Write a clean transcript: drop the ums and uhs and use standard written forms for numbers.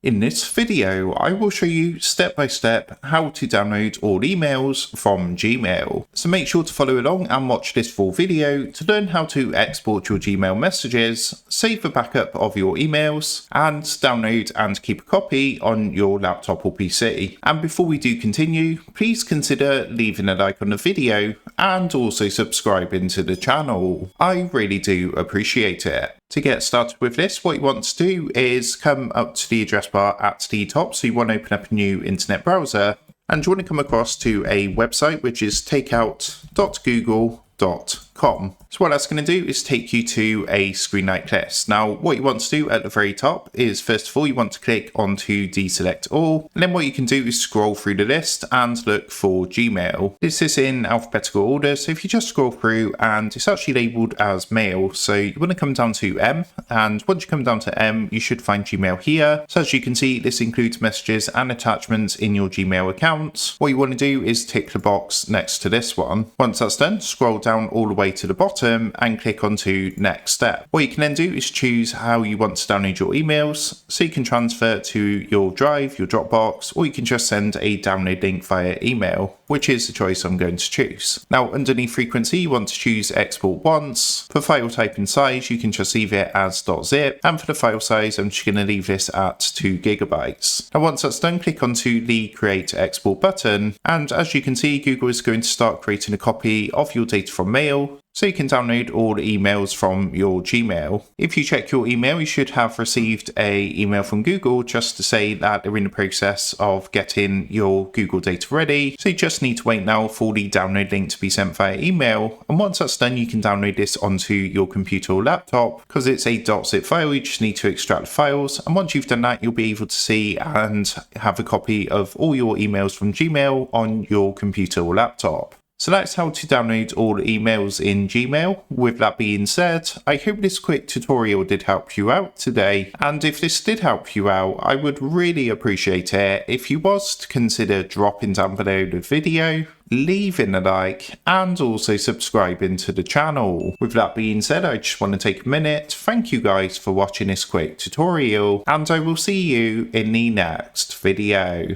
In this video, I will show you step by step how to download all emails from Gmail. So make sure to follow along and watch this full video to learn how to export your Gmail messages, save a backup of your emails, and download and keep a copy on your laptop or PC. And before we do continue, please consider leaving a like on the video and also subscribing to the channel. I really do appreciate it. To get started with this, what you want to do is come up to the address bar at the top. So you want to open up a new internet browser and you want to come across to a website which is takeout.google.com. So what that's going to do is take you to a screen like this. Now what you want to do at the very top is, first of all, you want to click onto deselect all, and then what you can do is scroll through the list and look for Gmail. This is in alphabetical order, so if you just scroll through, and it's actually labelled as mail, so you want to come down to M, and once you come down to M you should find Gmail here. So as you can see, this includes messages and attachments in your Gmail account. What you want to do is tick the box next to this one. Once that's done, scroll down all the way to the bottom and click onto next step. What you can then do is choose how you want to download your emails. So you can transfer to your Drive, your Dropbox, or you can just send a download link via email, which is the choice I'm going to choose. Now underneath frequency, you want to choose export once. For file type and size, you can just leave it as .zip, and for the file size, I'm just going to leave this at 2 gigabytes. Now once that's done, click onto the create export button, and as you can see, Google is going to start creating a copy of your data from mail, so you can download all the emails from your Gmail. If you check your email, you should have received an email from Google just to say that they're in the process of getting your Google data ready. So you just need to wait now for the download link to be sent via email. And once that's done, you can download this onto your computer or laptop. Because it's a .zip file, you just need to extract the files. And once you've done that, you'll be able to see and have a copy of all your emails from Gmail on your computer or laptop. So that's how to download all the emails in Gmail. With that being said, I hope this quick tutorial did help you out today. And if this did help you out, I would really appreciate it if you was to consider dropping down below the video, leaving a like, and also subscribing to the channel. With that being said, I just want to take a minute. Thank you guys for watching this quick tutorial, and I will see you in the next video.